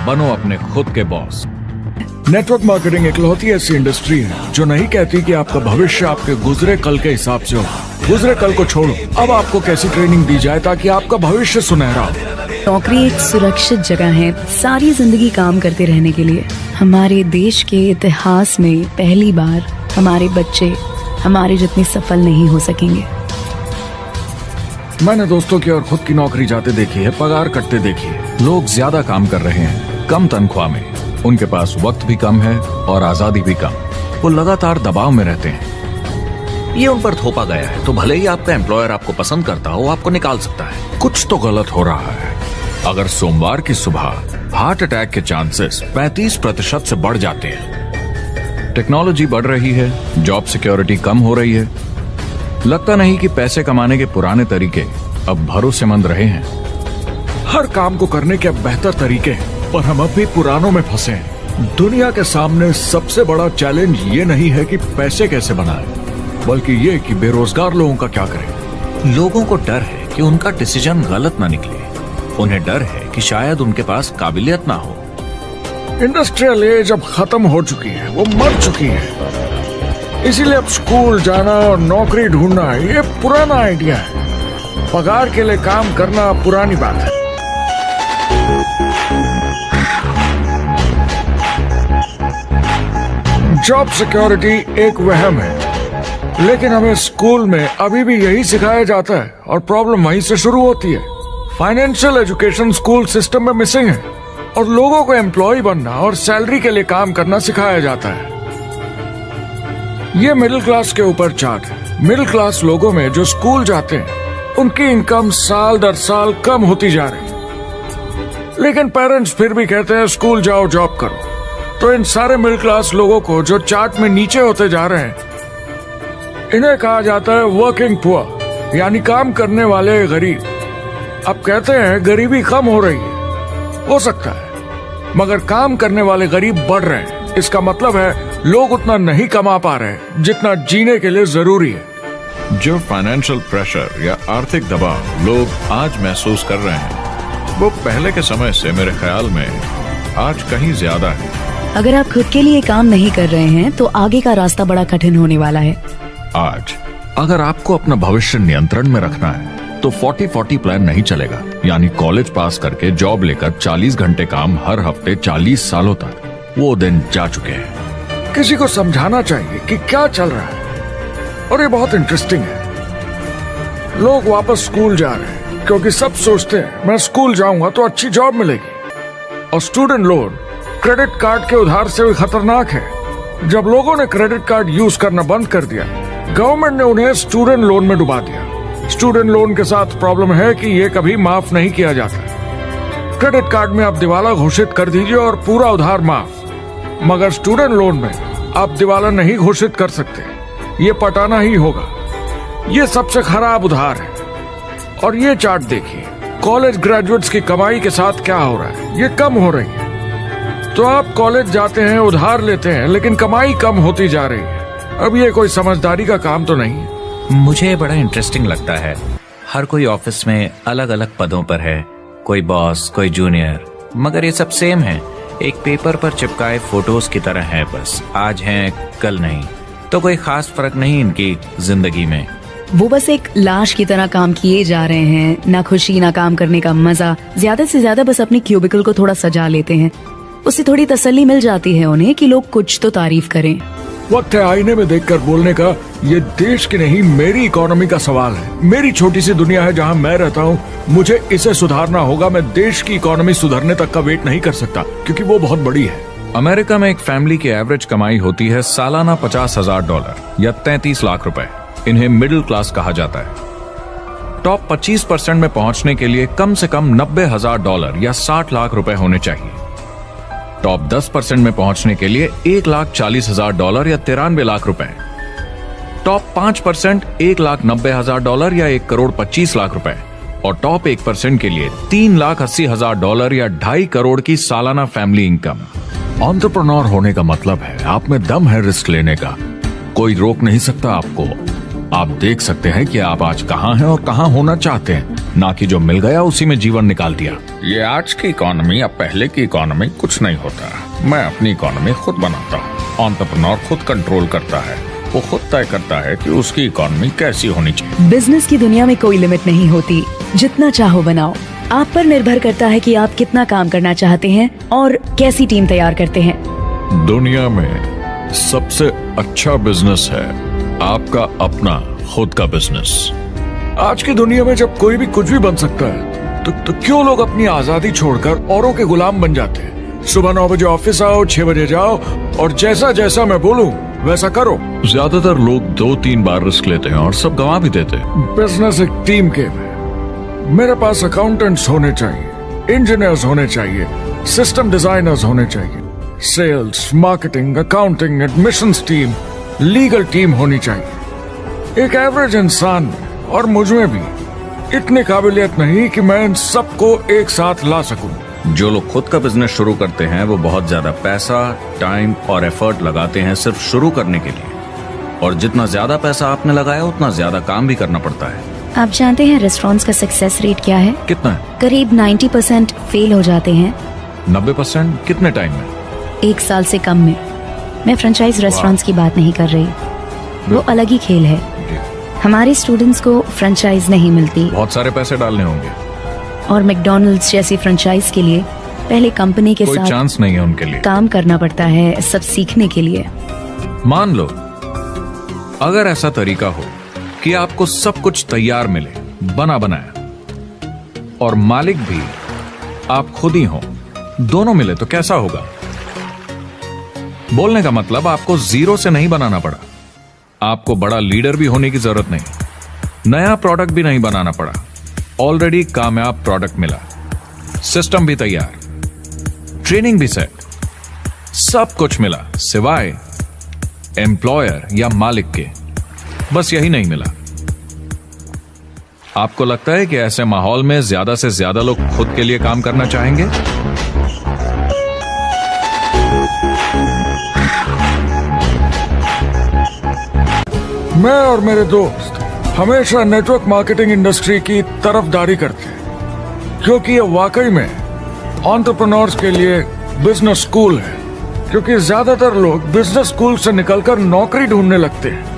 बनो अपने खुद के बॉस। नेटवर्क मार्केटिंग इकलौती ऐसी इंडस्ट्री है जो नहीं कहती कि आपका भविष्य आपके गुजरे कल के हिसाब से हो। गुजरे कल को छोड़ो, अब आपको कैसी ट्रेनिंग दी जाए ताकि आपका भविष्य सुनहरा हो। नौकरी एक सुरक्षित जगह है सारी जिंदगी काम करते रहने के लिए। हमारे देश के इतिहास में पहली बार हमारे बच्चे हमारे जितने सफल नहीं हो सकेंगे। मैंने दोस्तों की और खुद की नौकरी जाते देखी है, पगार कटते देखी है। लोग ज्यादा काम कर रहे हैं कम तनख्वाह में, उनके पास वक्त भी कम है और आजादी भी कम। वो लगातार दबाव में रहते हैं। ये उन पर थोपा गया है, तो भले ही आपका एम्प्लॉयर आपको पसंद करता हो, आपको निकाल सकता है। कुछ तो गलत हो रहा है। अगर सोमवार की सुबह हार्ट अटैक के चांसेस 35% से बढ़ जाते हैं। टेक्नोलॉजी बढ़ रही है, जॉब सिक्योरिटी कम हो रही है। लगता नहीं कि पैसे कमाने के पुराने तरीके अब भरोसेमंद रहे हैं। हर काम को करने के अब बेहतर तरीके हैं, पर हम अब भी पुरानों में फंसे हैं। दुनिया के सामने सबसे बड़ा चैलेंज ये नहीं है कि पैसे कैसे बनाएं, बल्कि ये कि बेरोजगार लोगों का क्या करें। लोगों को डर है कि उनका डिसीजन गलत ना निकले। उन्हें डर है कि शायद उनके पास काबिलियत ना हो। इंडस्ट्रियल एज अब खत्म हो चुकी है, वो मर चुकी है। इसीलिए अब स्कूल जाना और नौकरी ढूंढना ये पुराना आइडिया है। पगार के लिए काम करना पुरानी बात है। जॉब सिक्योरिटी एक वहम है, लेकिन हमें स्कूल में अभी भी यही सिखाया जाता है और प्रॉब्लम वहीं से शुरू होती है। फाइनेंशियल एजुकेशन स्कूल सिस्टम में मिसिंग है और लोगों को एम्प्लॉय बनना और सैलरी के लिए काम करना सिखाया जाता है। ये मिडिल क्लास के ऊपर चार्ट है। मिडिल क्लास लोगों में जो स्कूल जाते हैं उनकी इनकम साल दर साल कम होती जा रही है, लेकिन पेरेंट्स फिर भी कहते हैं स्कूल जाओ, जॉब करो। तो इन सारे मिडिल क्लास लोगों को जो चार्ट में नीचे होते जा रहे हैं, इन्हें कहा जाता है वर्किंग पुअर, यानी काम करने वाले गरीब। अब कहते हैं गरीबी कम हो रही है, हो सकता है, मगर काम करने वाले गरीब बढ़ रहे हैं। इसका मतलब है लोग उतना नहीं कमा पा रहे जितना जीने के लिए जरूरी है। जो फाइनेंशियल प्रेशर या आर्थिक दबाव लोग आज महसूस कर रहे हैं, वो पहले के समय से मेरे ख्याल में आज कहीं ज्यादा है। अगर आप खुद के लिए काम नहीं कर रहे हैं तो आगे का रास्ता बड़ा कठिन होने वाला है। आज अगर आपको अपना भविष्य नियंत्रण में रखना है तो 40-40 प्लान नहीं चलेगा। यानी कॉलेज पास करके जॉब लेकर 40 घंटे काम हर हफ्ते 40 सालों तक, वो दिन जा चुके हैं। किसी को समझाना चाहिए कि क्या चल रहा है, और ये बहुत इंटरेस्टिंग है। लोग वापस स्कूल जा रहे हैं क्योंकि सब सोचते हैं मैं स्कूल जाऊंगा तो अच्छी जॉब मिलेगी। और स्टूडेंट लोन क्रेडिट कार्ड के उधार से भी खतरनाक है। जब लोगों ने क्रेडिट कार्ड यूज करना बंद कर दिया, गवर्नमेंट ने उन्हें स्टूडेंट लोन में डुबा दिया। स्टूडेंट लोन के साथ प्रॉब्लम है कि ये कभी माफ नहीं किया जाता। क्रेडिट कार्ड में आप दिवाला घोषित कर दीजिए और पूरा उधार माफ, मगर स्टूडेंट लोन में आप दिवाला नहीं घोषित कर सकते, ये पटाना ही होगा। ये सबसे खराब उधार है। और ये चार्ट देखिए, कॉलेज ग्रेजुएट्स की कमाई के साथ क्या हो रहा है, ये कम हो रही है। तो आप कॉलेज जाते हैं, उधार लेते हैं, लेकिन कमाई कम होती जा रही है। अब ये कोई समझदारी का काम तो नहीं है। मुझे बड़ा इंटरेस्टिंग लगता है। हर कोई ऑफिस में अलग अलग पदों पर है, कोई बॉस, कोई जूनियर, मगर ये सब सेम है। एक पेपर पर चिपकाए फोटोज की तरह है, बस आज हैं कल नहीं। तो कोई खास फर्क नहीं इनकी जिंदगी में। वो बस एक लाश की तरह काम किए जा रहे हैं। ना खुशी, ना काम करने का मजा। ज्यादा से ज्यादा बस अपनी क्यूबिकल को थोड़ा सजा लेते हैं, उससे थोड़ी तसल्ली मिल जाती है उन्हें कि लोग कुछ तो तारीफ करें। वक्त है आईने में देखकर बोलने का। ये देश की नहीं, मेरी इकोनॉमी का सवाल है। मेरी छोटी सी दुनिया है जहां मैं रहता हूं, मुझे इसे सुधारना होगा। मैं देश की इकोनॉमी सुधरने तक का वेट नहीं कर सकता, क्योंकि वो बहुत बड़ी है। अमेरिका में एक फैमिली की एवरेज कमाई होती है सालाना $50,000 या 33 लाख रुपए। इन्हें मिडिल क्लास कहा जाता है। टॉप 25% में पहुंचने के लिए कम से कम $90,000 या 60 लाख रुपए होने चाहिए। टॉप 10% में पहुंचने के लिए $1,40,000 या 93 लाख रुपए। टॉप 5% $1,90,000 या 1,25 लाख रुपए। और टॉप 1% के लिए $3,80,000 या 2.5 करोड़ की सालाना फैमिली इनकम। एंटरप्रेन्योर होने का मतलब है आप में दम है रिस्क लेने का। कोई रोक नहीं सकता आपको। आप देख सकते हैं कि आप आज कहां हैं और कहां होना चाहते हैं। ना कि जो मिल गया उसी में जीवन निकाल दिया। ये आज की इकोनॉमी या पहले की इकोनॉमी कुछ नहीं होता। मैं अपनी इकोनॉमी खुद बनाता हूँ। एंटरप्रेन्योर खुद कंट्रोल करता है, वो खुद तय करता है कि उसकी इकोनॉमी कैसी होनी चाहिए। बिजनेस की दुनिया में कोई लिमिट नहीं होती, जितना चाहो बनाओ। आप पर निर्भर करता है कि आप कितना काम करना चाहते हैं और कैसी टीम तैयार करते हैं। दुनिया में सबसे अच्छा बिजनेस है आपका अपना खुद का बिजनेस। आज की दुनिया में जब कोई भी कुछ भी बन सकता है तो क्यों लोग अपनी आजादी छोड़कर औरों के गुलाम बन जाते हैं। सुबह 9 बजे ऑफिस आओ, 6 बजे जाओ और जैसा जैसा मैं बोलूं वैसा करो। ज्यादातर लोग 2-3 बार रिस्क लेते हैं और सब गंवा भी देते हैं। बिजनेस एक टीम गेम है। मेरे पास अकाउंटेंट्स होने चाहिए, इंजीनियर्स होने चाहिए, सिस्टम डिजाइनर्स होने चाहिए, sales, marketing, accounting, admissions team, legal team होनी चाहिए। एक एवरेज इंसान और मुझ में भी इतनी काबिलियत नहीं कि मैं इन सबको एक साथ ला सकूं। जो लोग खुद का बिजनेस शुरू करते हैं वो बहुत ज्यादा पैसा, टाइम और एफर्ट लगाते हैं सिर्फ शुरू करने के लिए, और जितना ज्यादा पैसा आपने लगाया उतना ज्यादा काम भी करना पड़ता है। आप जानते हैं रेस्टोरेंट्स का सक्सेस रेट क्या है? कितना है? करीब 90% फेल हो जाते हैं। 90% कितने टाइम में? 1 साल से कम में। मैं फ्रेंचाइज रेस्टोरेंट्स की बात नहीं कर रही, वो अलग ही खेल है। हमारे स्टूडेंट्स को फ्रेंचाइज नहीं मिलती बहुत सारे पैसे डालने होंगे, और मैकडॉनल्ड्स जैसी फ्रेंचाइज के लिए पहले कंपनी के कोई साथ चांस नहीं है उनके लिए। काम करना पड़ता है सब सीखने के लिए। मान लो अगर ऐसा तरीका हो कि आपको सब कुछ तैयार मिले, बना बनाया, और मालिक भी आप खुद ही हो, दोनों मिले तो कैसा होगा? बोलने का मतलब आपको जीरो से नहीं बनाना पड़ा, आपको बड़ा लीडर भी होने की जरूरत नहीं, नया प्रोडक्ट भी नहीं बनाना पड़ा, ऑलरेडी कामयाब प्रोडक्ट मिला, सिस्टम भी तैयार, ट्रेनिंग भी सेट, सब कुछ मिला सिवाय एम्प्लॉयर या मालिक के। बस यही नहीं मिला। आपको लगता है कि ऐसे माहौल में ज्यादा से ज्यादा लोग खुद के लिए काम करना चाहेंगे? मैं और मेरे दोस्त हमेशा नेटवर्क मार्केटिंग इंडस्ट्री की तरफदारी करते हैं, क्योंकि ये वाकई में एंटरप्रेन्योर्स के लिए बिजनेस स्कूल है। क्योंकि ज्यादातर लोग बिजनेस स्कूल से निकलकर नौकरी ढूंढने लगते हैं।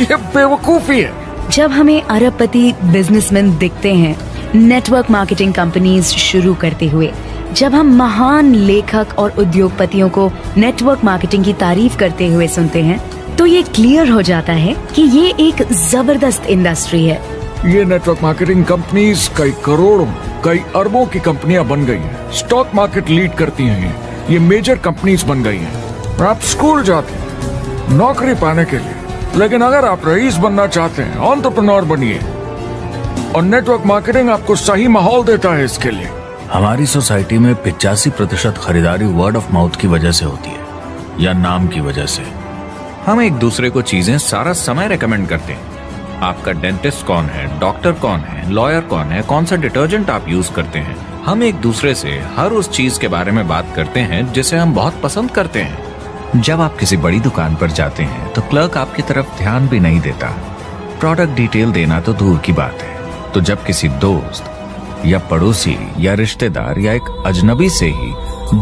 ये बेवकूफी है। जब हमें अरबपति बिजनेसमैन दिखते हैं नेटवर्क मार्केटिंग कंपनीज शुरू करते हुए, जब हम महान लेखक और उद्योगपतियों को नेटवर्क मार्केटिंग की तारीफ करते हुए सुनते हैं, तो ये क्लियर हो जाता है कि ये एक जबरदस्त इंडस्ट्री है। ये नेटवर्क मार्केटिंग कंपनीज कई करोड़ों, कई अरबों की कंपनियां बन गई हैं। स्टॉक मार्केट लीड करती हैं। ये मेजर कंपनीज बन गई हैं। आप स्कूल जाते हैं नौकरी पाने के लिए, लेकिन अगर आप रईस बनना चाहते हैं, एंटरप्रेन्योर बनिए, और नेटवर्क मार्केटिंग आपको सही माहौल देता है इसके लिए। हमारी सोसाइटी में 85% खरीदारी वर्ड ऑफ माउथ की वजह से होती है या नाम की वजह से। हम एक दूसरे को चीजें सारा समय रेकमेंड करते हैं। आपका डेंटिस्ट कौन है, डॉक्टर कौन है, लॉयर कौन है, कौन सा डिटर्जेंट आप यूज करते हैं। हम एक दूसरे से हर उस चीज के बारे में बात करते हैं जिसे हम बहुत पसंद करते हैं। जब आप किसी बड़ी दुकान पर जाते हैं तो क्लर्क आपकी तरफ ध्यान भी नहीं देता, प्रोडक्ट डिटेल देना तो दूर की बात है। तो जब किसी दोस्त या पड़ोसी या रिश्तेदार या एक अजनबी से ही,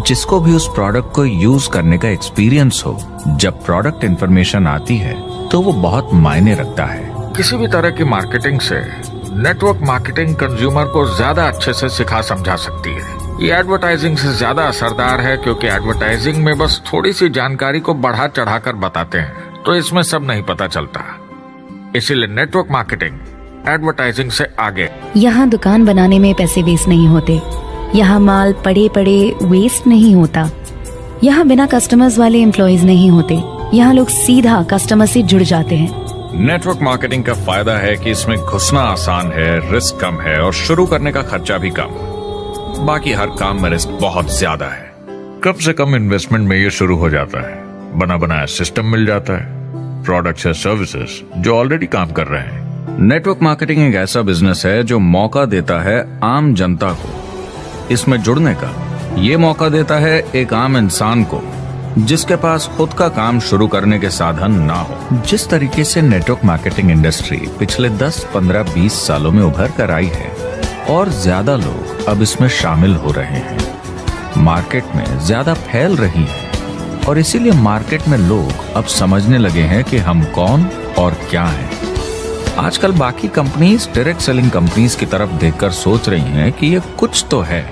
जिसको भी उस प्रोडक्ट को यूज करने का एक्सपीरियंस हो, जब प्रोडक्ट इंफॉर्मेशन आती है तो वो बहुत मायने रखता है। किसी भी तरह की मार्केटिंग से नेटवर्क मार्केटिंग कंज्यूमर को ज्यादा अच्छे से सिखा समझा सकती है। ये एडवर्टाइजिंग से ज्यादा असरदार है, क्योंकि एडवर्टाइजिंग में बस थोड़ी सी जानकारी को बढ़ा चढ़ाकर बताते हैं, तो इसमें सब नहीं पता चलता। इसीलिए नेटवर्क मार्केटिंग एडवर्टाइजिंग से आगे। यहाँ दुकान बनाने में पैसे वेस्ट नहीं होते, यहाँ माल पड़े पड़े वेस्ट नहीं होता, यहाँ बिना कस्टमर्स वाले एम्प्लॉयज नहीं होते, यहाँ लोग सीधा कस्टमर से जुड़ जाते हैं। नेटवर्क मार्केटिंग का फायदा है कि इसमें घुसना आसान है, रिस्क कम है और शुरू करने का खर्चा भी कम। बाकी हर काम में रिस्क बहुत ज्यादा है। कम से कम इन्वेस्टमेंट में ये शुरू हो जाता है, बना बनाया सिस्टम मिल जाता है, प्रोडक्ट्स या सर्विसेज जो ऑलरेडी काम कर रहे हैं। नेटवर्क मार्केटिंग एक ऐसा बिजनेस है जो मौका देता है आम जनता को इसमें जुड़ने का। ये मौका देता है एक आम इंसान को जिसके पास खुद का काम शुरू करने के साधन ना हो। जिस तरीके से नेटवर्क मार्केटिंग इंडस्ट्री पिछले 10, 15, 20 सालों में उभर कर आई है और ज्यादा लोग अब इसमें शामिल हो रहे हैं, मार्केट में ज्यादा फैल रही है और इसीलिए मार्केट में लोग अब समझने लगे हैं कि हम कौन और क्या हैं। आजकल बाकी कंपनीज डायरेक्ट सेलिंग कंपनीज की तरफ देखकर सोच रही हैं कि ये कुछ तो है।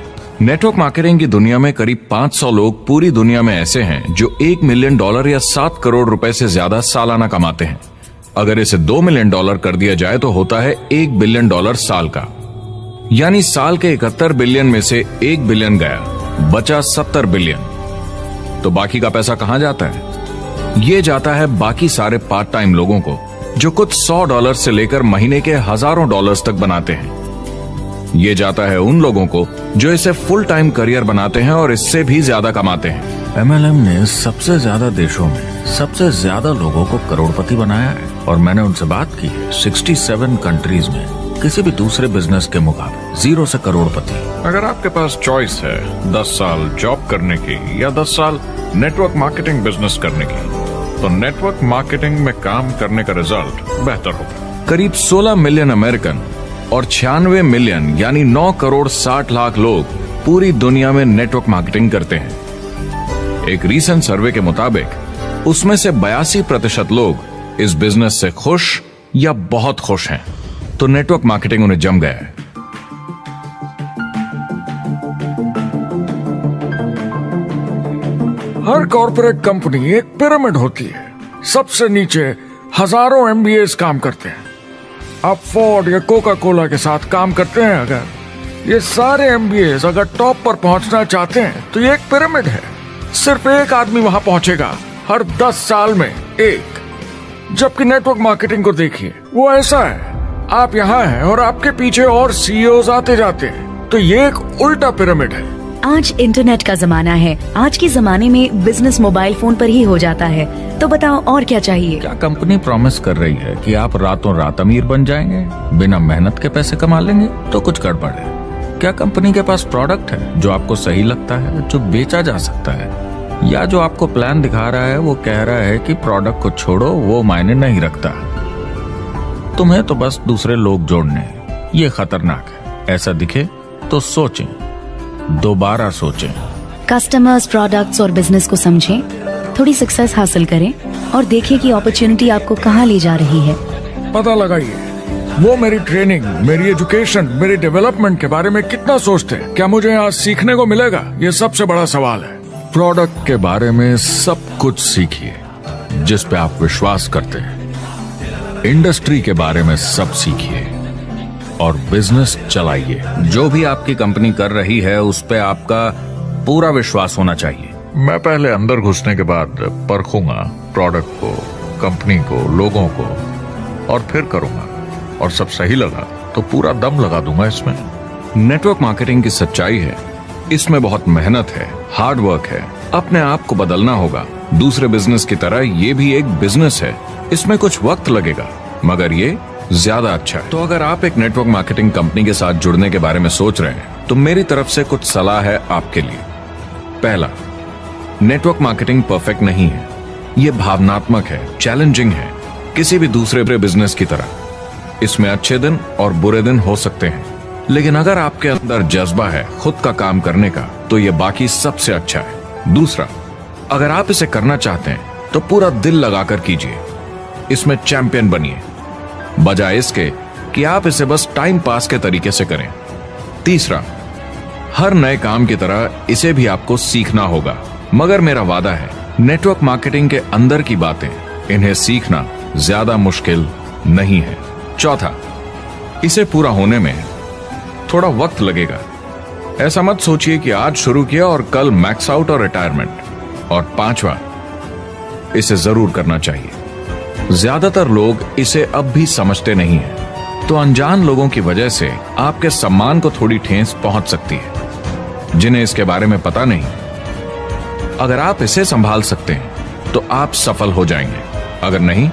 नेटवर्क मार्केटिंग की दुनिया में करीब 500 लोग पूरी दुनिया में ऐसे हैं जो $1 मिलियन या 7 करोड़ रुपए से ज्यादा सालाना कमाते हैं। अगर इसे $2 मिलियन कर दिया जाए तो होता है $1 बिलियन साल का, यानी साल के 71 बिलियन में से 1 बिलियन गया, बचा 70 बिलियन। तो बाकी का पैसा कहां जाता है? ये जाता है बाकी सारे पार्ट टाइम लोगों को जो कुछ $100 से लेकर महीने के हजारों डॉलर्स तक बनाते हैं। ये जाता है उन लोगों को जो इसे फुल टाइम करियर बनाते हैं और इससे भी ज्यादा कमाते हैं। MLM ने सबसे ज्यादा देशों में सबसे ज्यादा लोगों को करोड़पति बनाया है और मैंने उनसे बात की है 67 कंट्रीज में किसी भी दूसरे बिजनेस के मुकाबले 0 से करोड़पति। अगर आपके पास चॉइस है 10 साल जॉब करने की या 10 साल नेटवर्क मार्केटिंग बिजनेस करने की, तो नेटवर्क मार्केटिंग में काम करने का रिजल्ट बेहतर होगा। करीब 16 मिलियन अमेरिकन और 96 मिलियन यानी 9 करोड़ 60 लाख लोग पूरी दुनिया में नेटवर्क मार्केटिंग करते हैं। एक रीसेंट सर्वे के मुताबिक उसमें से 82% लोग इस बिजनेस से खुश या बहुत खुश हैं। तो नेटवर्क मार्केटिंग उन्हें जम गया है। हर कॉर्पोरेट कंपनी एक पिरामिड होती है। सबसे नीचे हजारों MBAs काम करते हैं। आप फोर्ड या कोका कोला के साथ काम करते हैं। अगर ये सारे MBAs अगर टॉप पर पहुंचना चाहते हैं तो ये एक पिरामिड है। सिर्फ एक आदमी वहां पहुंचेगा हर 10 साल में एक। जबकि नेटवर्क मार्केटिंग को देखिए, वो ऐसा है, आप यहाँ हैं और आपके पीछे और CEOs आते जाते हैं। तो ये एक उल्टा पिरामिड है। आज इंटरनेट का जमाना है। आज के जमाने में बिजनेस मोबाइल फोन पर ही हो जाता है। तो बताओ और क्या चाहिए? क्या कंपनी प्रॉमिस कर रही है कि आप रातों रात अमीर बन जाएंगे, बिना मेहनत के पैसे कमा लेंगे? तो कुछ गड़बड़ है। क्या कंपनी के पास प्रोडक्ट है जो आपको सही लगता है, जो बेचा जा सकता है, या जो आपको प्लान दिखा रहा है वो कह रहा है कि प्रोडक्ट को छोड़ो, वो मायने नहीं रखता, तुम्हें तो बस दूसरे लोग जोड़ने हैं? ये खतरनाक है। ऐसा दिखे तो सोचें, दोबारा सोचें। कस्टमर्स, प्रोडक्ट्स और बिजनेस को समझें, थोड़ी सक्सेस हासिल करें और देखें कि अपॉर्चुनिटी आपको कहां ले जा रही है। पता लगाइए वो मेरी ट्रेनिंग, मेरी एजुकेशन, मेरी डेवलपमेंट के बारे में कितना सोचते हैं। क्या मुझे यहाँ सीखने को मिलेगा? ये सबसे बड़ा सवाल है। प्रोडक्ट के बारे में सब कुछ सीखिए जिस पे आप विश्वास करते हैं। इंडस्ट्री के बारे में सब सीखिए और बिजनेस चलाइए। जो भी आपकी कंपनी कर रही है उस पे आपका पूरा विश्वास होना चाहिए। मैं पहले अंदर घुसने के बाद परखूंगा प्रोडक्ट को, कंपनी को, लोगों को, और फिर करूंगा। और सब सही लगा तो पूरा दम लगा दूंगा इसमें। नेटवर्क मार्केटिंग की सच्चाई है, इसमें बहुत मेहनत है, हार्ड वर्क है, अपने आप को बदलना होगा। दूसरे बिजनेस की तरह ये भी एक बिजनेस है, इसमें कुछ वक्त लगेगा मगर ये ज्यादा अच्छा है। तो अगर आप एक नेटवर्क मार्केटिंग कंपनी के साथ जुड़ने के बारे में सोच रहे हैं तो मेरी तरफ से कुछ सलाह है आपके लिए। पहला, नेटवर्क मार्केटिंग परफेक्ट नहीं है, ये भावनात्मक है, चैलेंजिंग है, किसी भी दूसरे बिजनेस की तरह। इसमें अच्छे दिन और बुरे दिन हो सकते हैं, लेकिन अगर आपके अंदर जज्बा है खुद का काम करने का तो ये बाकी सबसे अच्छा है। दूसरा, अगर आप इसे करना चाहते हैं तो पूरा दिल लगाकर कीजिए, इसमें चैंपियन बनिए, बजाय इसके कि आप इसे बस टाइम पास के तरीके से करें। तीसरा, हर नए काम की तरह इसे भी आपको सीखना होगा, मगर मेरा वादा है नेटवर्क मार्केटिंग के अंदर की बातें, इन्हें सीखना ज्यादा मुश्किल नहीं है। चौथा, इसे पूरा होने में थोड़ा वक्त लगेगा। ऐसा मत सोचिए कि आज शुरू किया और कल मैक्स आउट और रिटायरमेंट। और पांचवा, इसे जरूर करना चाहिए। ज्यादातर लोग इसे अब भी समझते नहीं हैं, तो अनजान लोगों की वजह से आपके सम्मान को थोड़ी ठेस पहुंच सकती है, जिन्हें इसके बारे में पता नहीं। अगर आप इसे संभाल सकते हैं तो आप सफल हो जाएंगे, अगर नहीं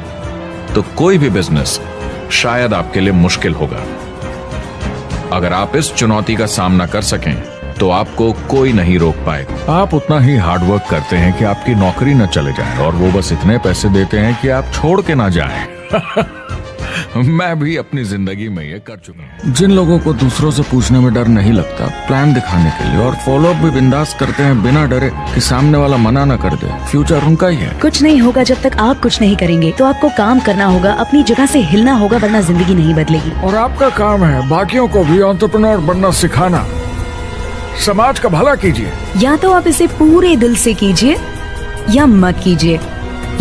तो कोई भी बिजनेस शायद आपके लिए मुश्किल होगा। अगर आप इस चुनौती का सामना कर सकें तो आपको कोई नहीं रोक पाएगा। आप उतना ही हार्डवर्क करते हैं कि आपकी नौकरी न चले जाए, और वो बस इतने पैसे देते हैं कि आप छोड़ के ना जाएं। मैं भी अपनी जिंदगी में ये कर चुका हूँ। जिन लोगों को दूसरों से पूछने में डर नहीं लगता, प्लान दिखाने के लिए और फॉलो अप भी बिंदास करते हैं बिना डरे कि सामने वाला मना न कर दे, फ्यूचर उनका ही है। कुछ नहीं होगा जब तक आप कुछ नहीं करेंगे। तो आपको काम करना होगा, अपनी जगह से हिलना होगा, वरना जिंदगी नहीं बदलेगी। और आपका काम है बाकियों को भी एंटरप्रेन्योर बनना सिखाना। समाज का भला कीजिए। या तो आप इसे पूरे दिल से कीजिए या मत कीजिए।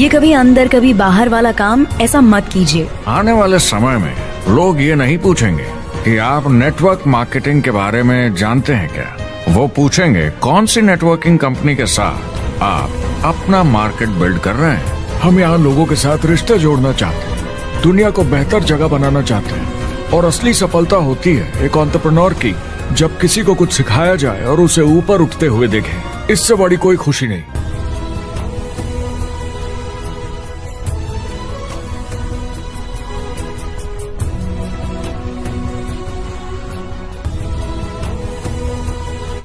ये कभी अंदर कभी बाहर वाला काम ऐसा मत कीजिए। आने वाले समय में लोग ये नहीं पूछेंगे कि आप नेटवर्क मार्केटिंग के बारे में जानते हैं क्या। वो पूछेंगे कौन सी नेटवर्किंग कंपनी के साथ आप अपना मार्केट बिल्ड कर रहे हैं। हम यहाँ लोगों के साथ रिश्ते जोड़ना चाहते हैं, दुनिया को बेहतर जगह बनाना चाहते हैं। और असली सफलता होती है एक एंटरप्रेन्योर की, जब किसी को कुछ सिखाया जाए और उसे ऊपर उठते हुए देखें। इससे बड़ी कोई खुशी नहीं।